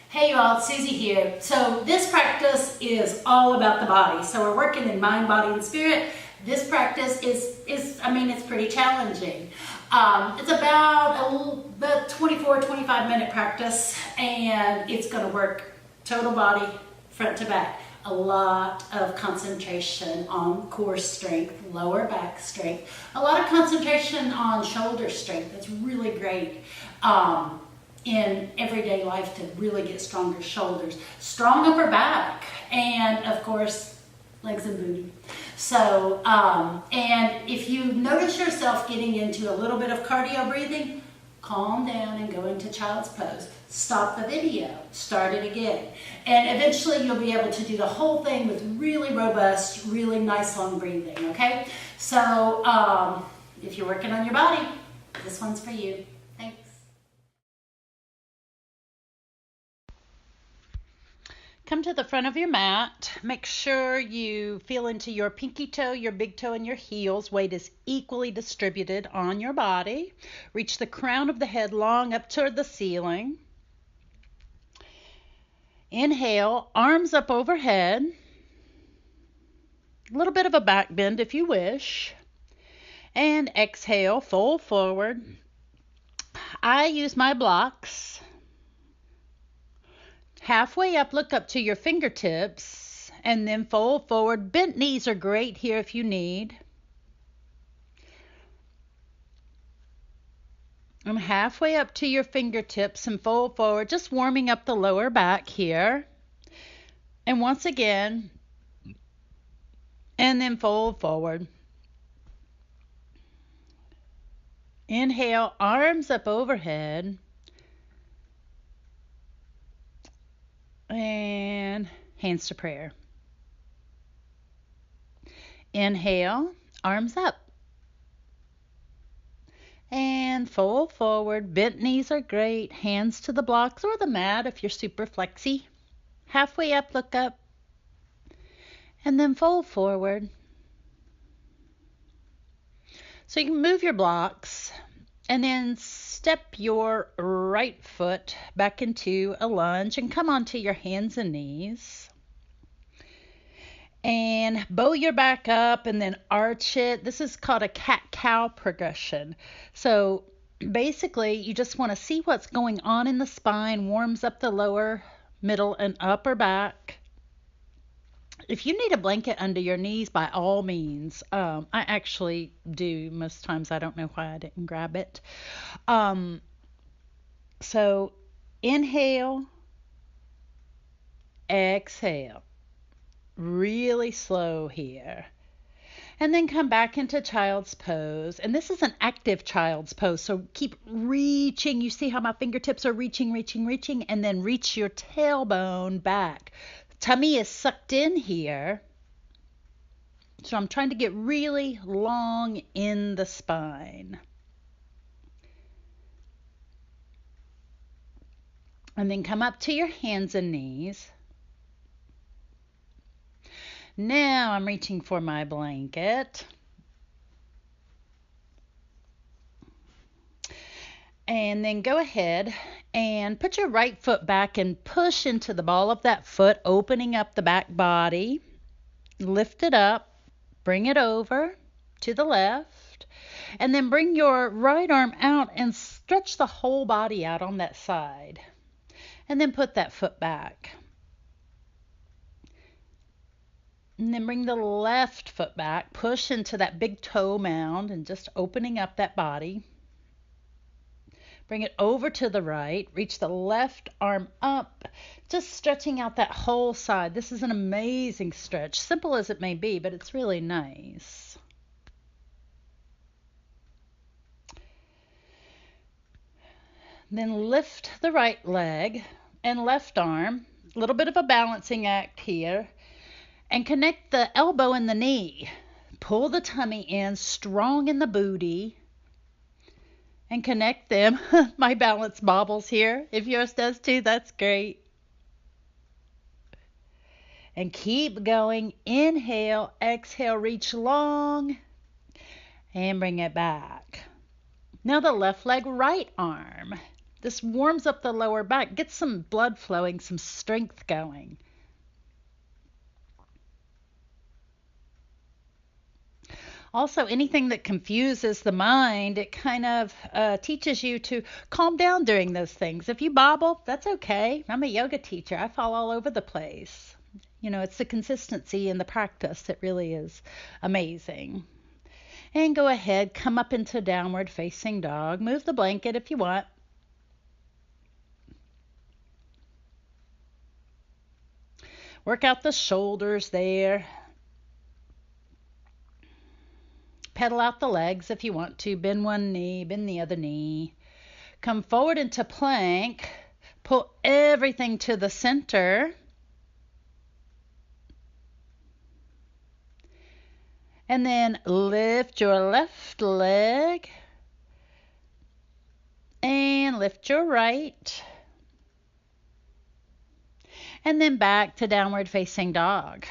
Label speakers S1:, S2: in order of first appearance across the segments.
S1: Hey y'all, it's Susie here. So this practice is all about the body. So we're working in mind, body, and spirit. This practice is it's pretty challenging. It's about 24, 25-minute practice, and it's going to work total body, front to back. A lot of concentration on core strength, lower back strength, a lot of concentration on shoulder strength. That's really great. In everyday life to really get stronger shoulders, strong upper back, and of course, legs and booty. So, and if you notice yourself getting into a little bit of cardio breathing, calm down and go into child's pose. Stop the video, start it again. And eventually you'll be able to do the whole thing with really robust, really nice long breathing, okay? So, if you're working on your body, this one's for you. Thanks. Come to the front of your mat. Make sure you feel into your pinky toe, your big toe, and your heels. Weight is equally distributed on your body. Reach the crown of the head long up toward the ceiling. Inhale, arms up overhead. A little bit of a back bend if you wish. And exhale, fold forward. I use my blocks. Halfway up, look up to your fingertips, and then fold forward. Bent knees are great here if you need. And halfway up to your fingertips and fold forward, just warming up the lower back here. And once again, and then fold forward. Inhale, arms up overhead. And hands to prayer. Inhale, arms up. And fold forward. Bent knees are great. Hands to the blocks or the mat if you're super flexy. Halfway up, look up. And then fold forward. So you can move your blocks and then step your right foot back into a lunge and come onto your hands and knees. And bow your back up and then arch it. This is called a cat-cow progression. So basically, you just want to see what's going on in the spine, warms up the lower, middle, and upper back. If you need a blanket under your knees, by all means. I actually do. Most times I don't know why I didn't grab it. So inhale, exhale. Really slow here. And then come back into child's pose. And this is an active child's pose. So keep reaching. You see how my fingertips are reaching, and then reach your tailbone back. Tummy is sucked in here. So I'm trying to get really long in the spine. And then come up to your hands and knees. Now I'm reaching for my blanket. And then go ahead and put your right foot back and push into the ball of that foot, opening up the back body. Lift it up, bring it over to the left, and then bring your right arm out and stretch the whole body out on that side. And then put that foot back. And then bring the left foot back, push into that big toe mound and just opening up that body. Bring it over to the right, reach the left arm up, just stretching out that whole side. This is an amazing stretch, simple as it may be, but it's really nice. Then lift the right leg and left arm, a little bit of a balancing act here, and connect the elbow and the knee. Pull the tummy in, strong in the booty, and connect them. My balance bobbles here. If yours does too, that's great. And keep going. Inhale, exhale, reach long, and bring it back. Now the left leg, right arm.
S2: This warms up the lower back, gets some blood flowing, some strength going. Also, anything that confuses the mind, it kind of teaches you to calm down during those things. If you bobble, that's okay. I'm a yoga teacher. I fall all over the place. It's the consistency in the practice that really is amazing. And go ahead, come up into downward facing dog. Move the blanket if you want. Work out the shoulders there. Pedal out the legs if you want to. Bend one knee, bend the other knee. Come forward into plank. Pull everything to the center. And then lift your left leg. And lift your right. And then back to downward facing dog.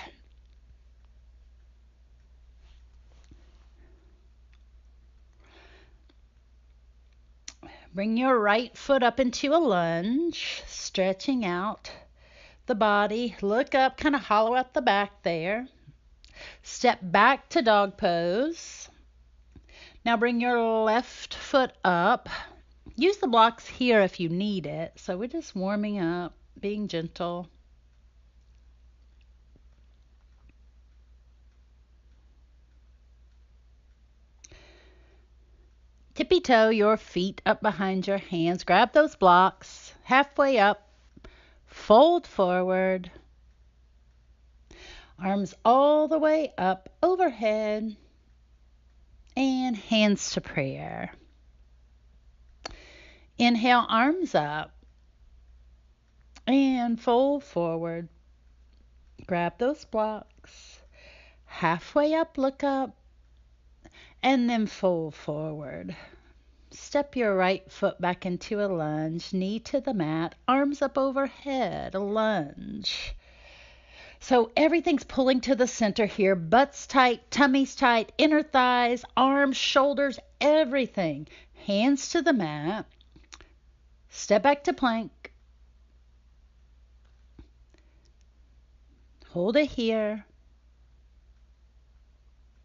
S2: Bring your right foot up into a lunge, stretching out the body. Look up, kind of hollow out the back there. Step back to dog pose. Now bring your left foot up. Use the blocks here if you need it. So we're just warming up, being gentle. Tippy toe your feet up behind your hands. Grab those blocks. Halfway up. Fold forward. Arms all the way up overhead. And hands to prayer. Inhale, arms up. And fold forward. Grab those blocks. Halfway up, look up. And then fold forward. Step your right foot back into a lunge, knee to the mat, arms up overhead, a lunge. So everything's pulling to the center here. Butt's tight, tummy's tight, inner thighs, arms, shoulders, everything. Hands to the mat. Step back to plank. Hold it here.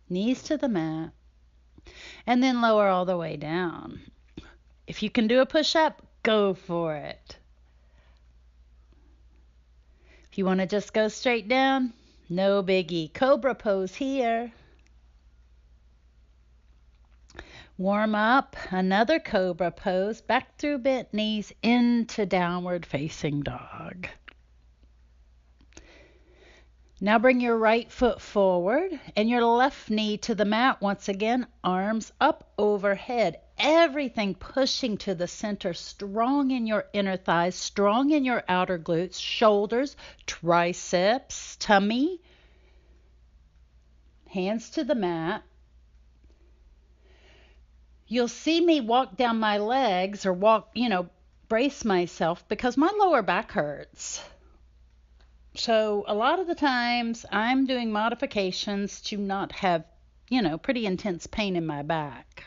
S2: Knees to the mat. And then lower all the way down. If you can do a push-up, go for it. If you want to just go straight down, no biggie. Cobra pose here. Warm up, another cobra pose, back through bent knees into downward facing dog. Now bring your right foot forward and your left knee to the mat. Once again, arms up overhead. Everything pushing to the center, strong in your inner thighs, strong in your outer glutes, shoulders, triceps, tummy. Hands to the mat. You'll see me walk down my legs or walk, brace myself because my lower back hurts. So a lot of the times I'm doing modifications to not have, pretty intense pain in my back.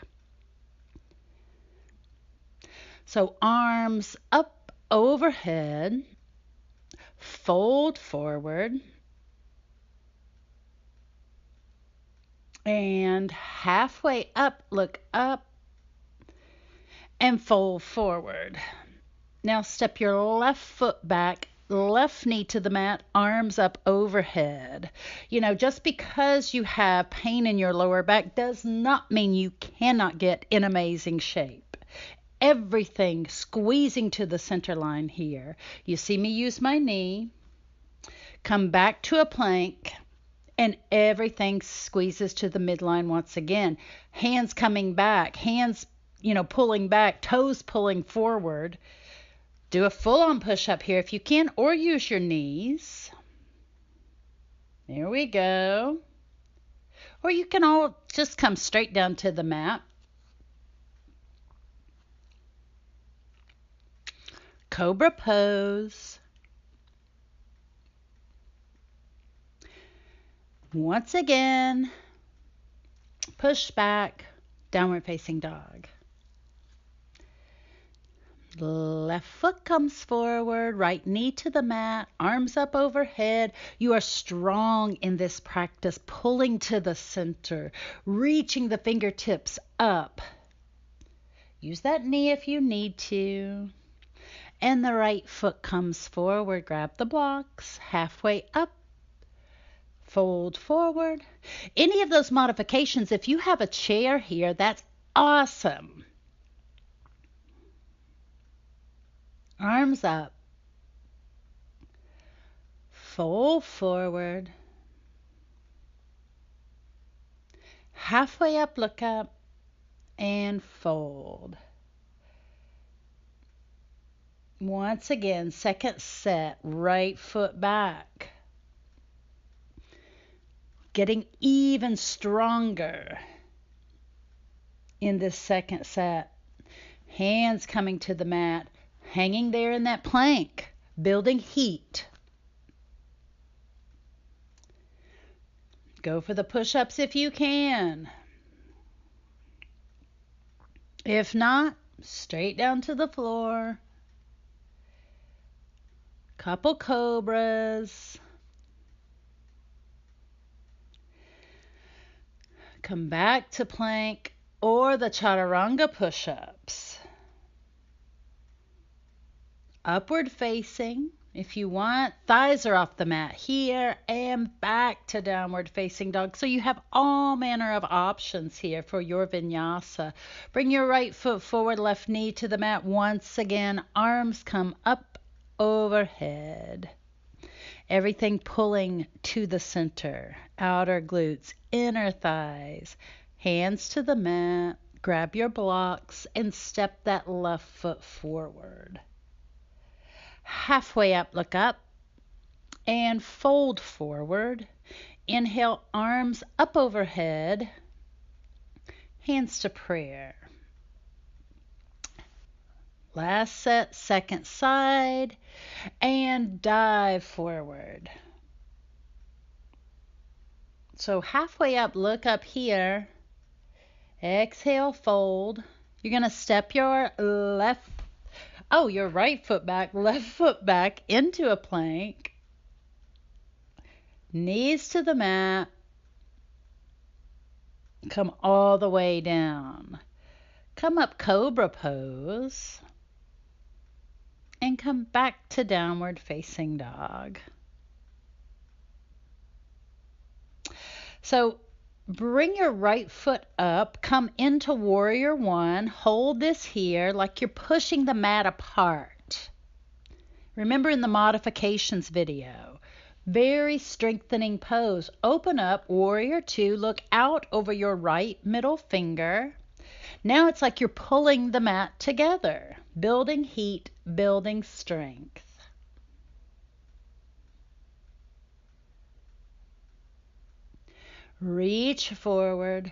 S2: So arms up overhead, fold forward, and halfway up, look up, and fold forward. Now step your left foot back, left knee to the mat, arms up overhead. Just because you have pain in your lower back does not mean you cannot get in amazing shape. Everything squeezing to the center line here. You see me use my knee, come back to a plank, and everything squeezes to the midline once again. Hands coming back, hands, pulling back, toes pulling forward. Do a full-on push-up here if you can, or use your knees. There we go. Or you can all just come straight down to the mat. Cobra pose. Once again, push back, downward facing dog. Left foot comes forward, right knee to the mat, arms up overhead. You are strong in this practice, pulling to the center, reaching the fingertips up. Use that knee if you need to. And the right foot comes forward. Grab the blocks, halfway up, fold forward. Any of those modifications, if you have a chair here, that's awesome. Arms up. Fold forward. Halfway up, look up, and fold. Once again, second set, right foot back. Getting even stronger in this second set. Hands coming to the mat, hanging there in that plank, building heat. Go for the push-ups if you can. If not, straight down to the floor. Couple cobras. Come back to plank or the chaturanga push-ups. Upward facing. If you want, thighs are off the mat here and back to downward facing dog. So you have all manner of options here for your vinyasa. Bring your right foot forward, left knee to the mat. Once again, arms come up overhead. Everything pulling to the center. Outer glutes, inner thighs. Hands to the mat. Grab your blocks and step that left foot forward. Halfway up, look up and fold forward. Inhale, arms up overhead, hands to prayer. Last set, second side, and dive forward. So halfway up, look up here. Exhale, fold. You're going to step your your right foot back, left foot back into a plank. Knees to the mat. Come all the way down. Come up cobra pose. And come back to downward facing dog. So bring your right foot up, come into warrior one, hold this here like you're pushing the mat apart. Remember in the modifications video, very strengthening pose. Open up, warrior two, look out over your right middle finger. Now it's like you're pulling the mat together, building heat, building strength. Reach forward.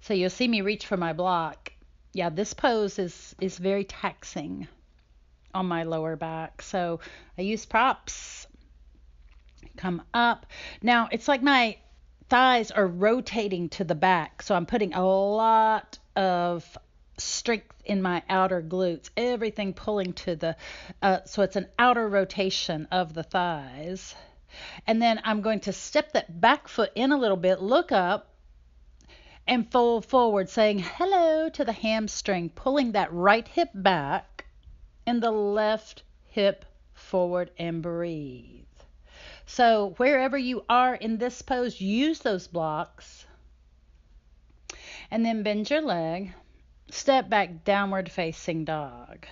S2: So you'll see me reach for my block. Yeah, this pose is very taxing on my lower back. So I use props. Come up. Now it's like my thighs are rotating to the back. So I'm putting a lot of strength in my outer glutes. Everything pulling to the, so it's an outer rotation of the thighs. And then I'm going to step that back foot in a little bit, look up, and fold forward, saying hello to the hamstring, pulling that right hip back and the left hip forward and breathe. So wherever you are in this pose, use those blocks. And then bend your leg, step back, downward facing dog.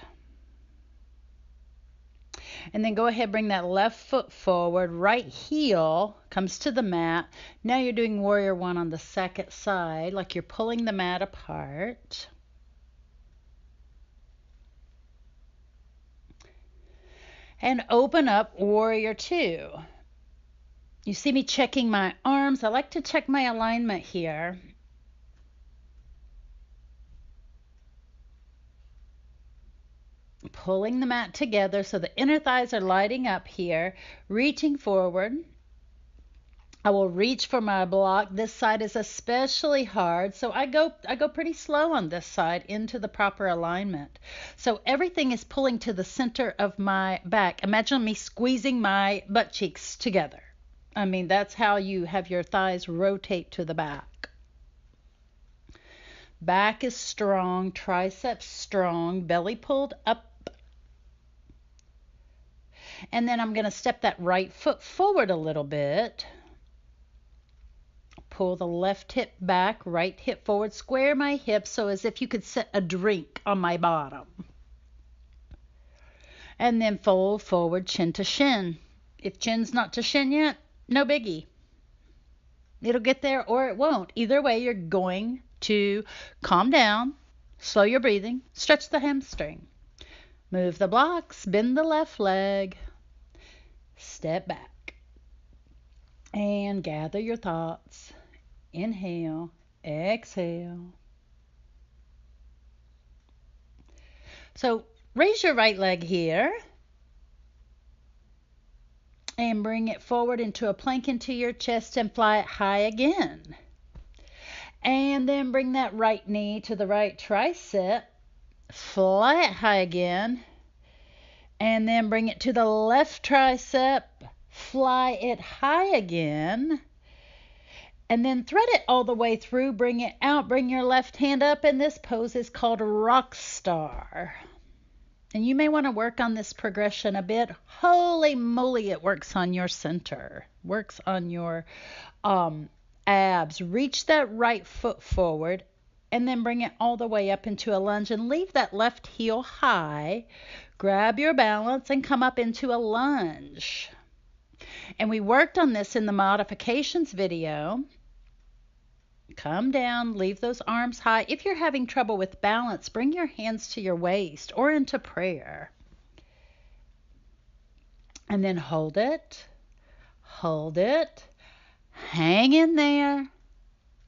S2: And then go ahead, bring that left foot forward, right heel comes to the mat. Now you're doing warrior one on the second side, like you're pulling the mat apart. And open up warrior two. You see me checking my arms. I like to check my alignment here. Pulling the mat together so the inner thighs are lighting up here, reaching forward, I will reach for my block. This side is especially hard, so I go pretty slow on this side into the proper alignment. So everything is pulling to the center of my back. Imagine me squeezing my butt cheeks together. I mean, that's how you have your thighs rotate to the back. Back is strong, triceps strong, belly pulled up. And then I'm going to step that right foot forward a little bit. Pull the left hip back, right hip forward, square my hips so as if you could set a drink on my bottom. And then fold forward, chin to shin. If chin's not to shin yet, no biggie. It'll get there or it won't. Either way, you're going to calm down, slow your breathing, stretch the hamstring. Move the blocks, bend the left leg, step back, and gather your thoughts. Inhale, exhale. So raise your right leg here and bring it forward into a plank into your chest and fly it high again. And then bring that right knee to the right tricep, fly it high again, and then bring it to the left tricep, fly it high again. And then thread it all the way through, bring it out, bring your left hand up, and this pose is called rock star. And you may want to work on this progression a bit. Holy moly, it works on your center, works on your abs. Reach that right foot forward, and then bring it all the way up into a lunge, and leave that left heel high. Grab your balance and come up into a lunge. And we worked on this in the modifications video. Come down, leave those arms high. If you're having trouble with balance, bring your hands to your waist or into prayer. And then hold it, hang in there.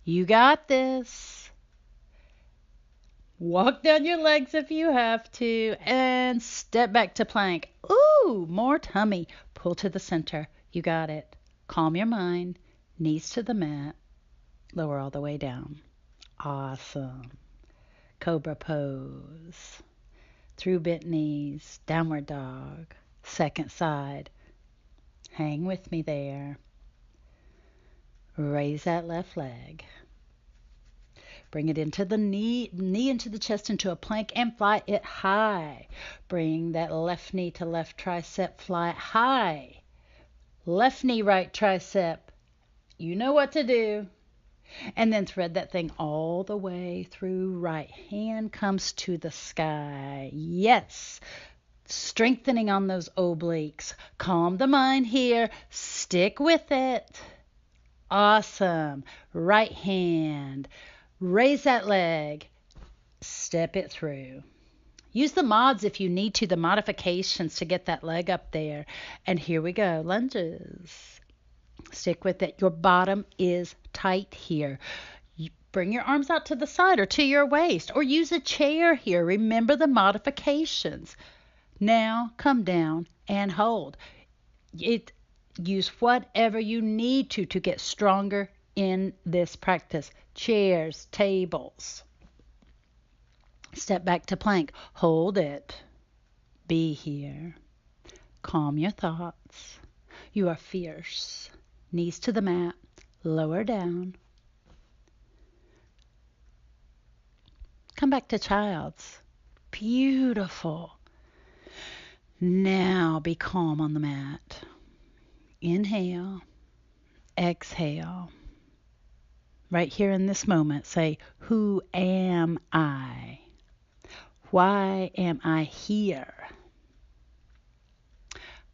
S2: You got this. Walk down your legs if you have to, and step back to plank. Ooh, more tummy. Pull to the center. You got it. Calm your mind. Knees to the mat. Lower all the way down. Awesome. Cobra pose. Through bent knees. Downward dog. Second side. Hang with me there. Raise that left leg. Bring it into the knee into the chest, into a plank, and fly it high. Bring that left knee to left tricep, fly it high. Left knee, right tricep. You know what to do. And then thread that thing all the way through. Right hand comes to the sky. Yes. Strengthening on those obliques. Calm the mind here. Stick with it. Awesome. Right hand. Raise that leg. Step it through. Use the mods if you need to, the modifications to get that leg up there. And here we go. Lunges. Stick with it. Your bottom is tight here. You bring your arms out to the side or to your waist, or use a chair here. Remember the modifications. Now come down and hold. Use whatever you need to get stronger in this practice. Chairs, tables. Step back to plank. Hold it. Be here. Calm your thoughts. You are fierce. Knees to the mat. Lower down. Come back to child's. Beautiful. Now be calm on the mat. Inhale. Exhale. Right here in this moment, say, who am I? Why am I here?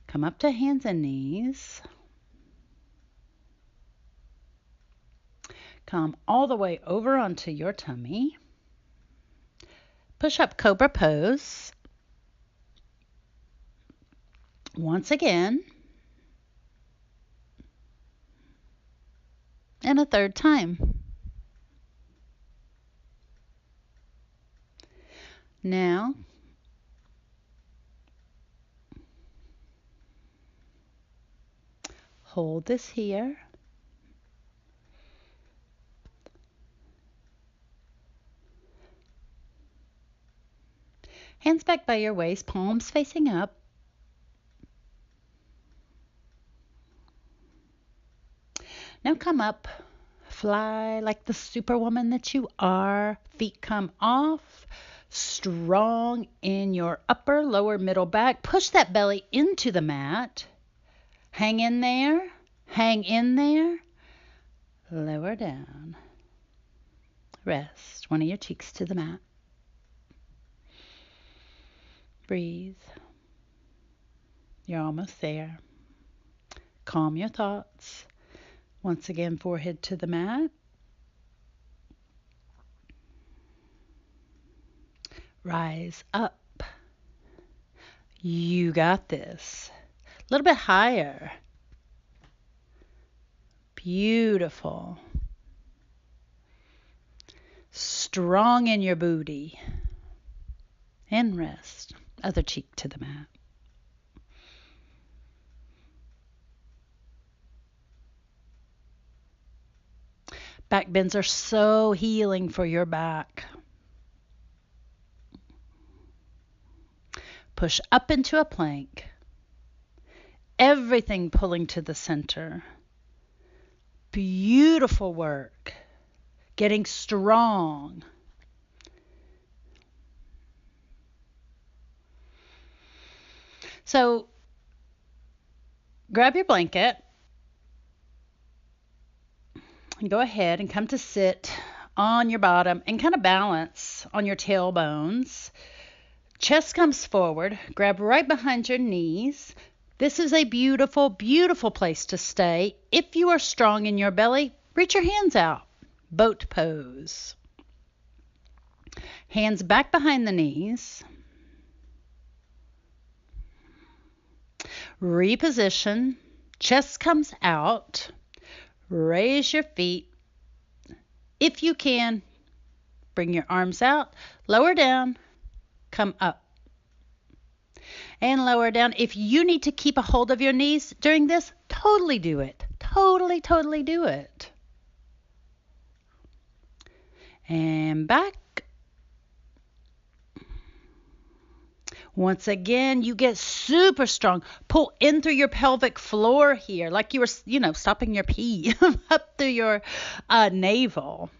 S2: Come up to hands and knees. Come all the way over onto your tummy. Push up cobra pose. Once again. And a third time. Now, hold this here. hands back by your waist, palms facing up. Now come up, fly like the superwoman that you are. Feet come off, strong in your upper, lower, middle back. Push that belly into the mat. Hang in there, hang in there. Lower down. Rest one of your cheeks to the mat. Breathe. You're almost there. Calm your thoughts. Once again, forehead to the mat. Rise up. You got this. A little bit higher. Beautiful. Strong in your booty. And rest. Other cheek to the mat. Back bends are so healing for your back. Push up into a plank. Everything pulling to the center. Beautiful work. Getting strong. So grab your blanket and go ahead and come to sit on your bottom and kind of balance on your tailbones. Chest comes forward. Grab right behind your knees. This is a beautiful, beautiful place to stay. If you are strong in your belly, reach your hands out. Boat pose. Hands back behind the knees. Reposition. Chest comes out. Raise your feet. If you can, bring your arms out. Lower down. Come up. And lower down. If you need to keep a hold of your knees during this, totally do it. Totally, totally do it. And back. Once again, you get super strong. Pull in through your pelvic floor here, like you were, stopping your pee up through your navel.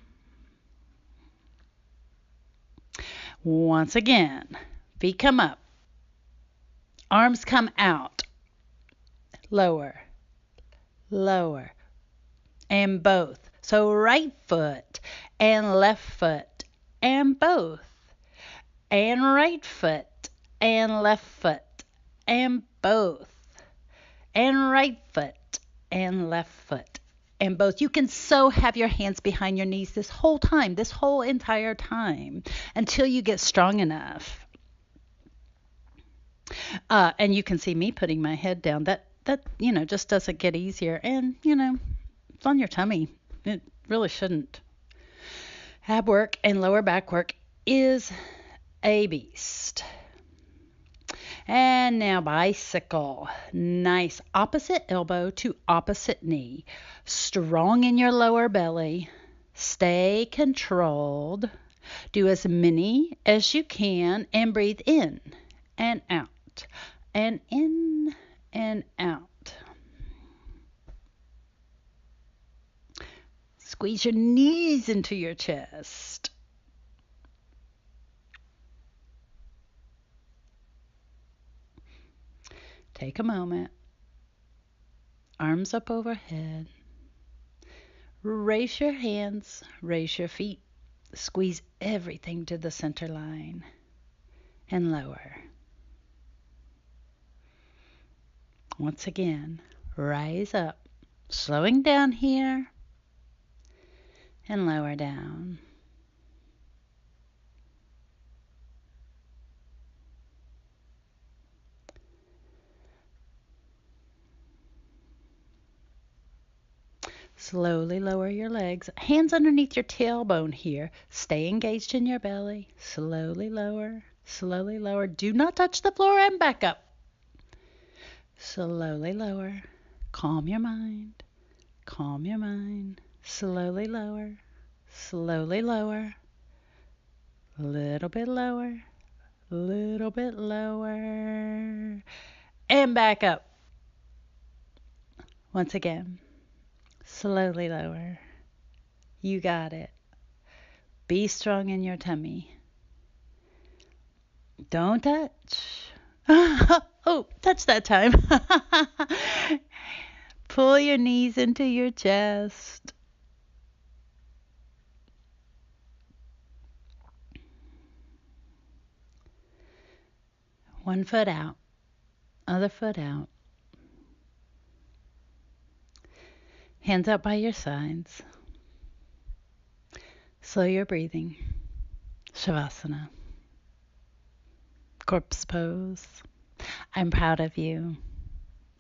S2: Once again, feet come up. Arms come out. Lower, lower, and both. So right foot and left foot and both. And right foot and left foot and both. And right foot and left foot and both. You can so have your hands behind your knees this whole time, this whole entire time, until you get strong enough. And you can see me putting my head down. That just doesn't get easier. And, it's on your tummy. It really shouldn't. Ab work and lower back work is a beast. And now bicycle. Nice. Opposite elbow to opposite knee. Strong in your lower belly. Stay controlled. Do as many as you can and breathe in and out. And in and out. Squeeze your knees into your chest. Take a moment. Arms up overhead. Raise your hands. Raise your feet. Squeeze everything to the center line. And lower. Once again, rise up. Slowing down here. And lower down. Slowly lower your legs. Hands underneath your tailbone here. Stay engaged in your belly. Slowly lower. Slowly lower. Do not touch the floor and back up. Slowly lower. Calm your mind. Calm your mind. Slowly lower. Slowly lower. A little bit lower. A little bit lower. And back up. Once again. Slowly lower. You got it. Be strong in your tummy. Don't touch. Oh, touch that time. Pull your knees into your chest. One foot out, other foot out. Hands out by your sides. Slow your breathing. Shavasana. Corpse pose. I'm proud of you.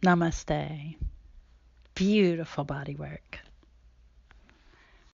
S2: Namaste. Beautiful body work.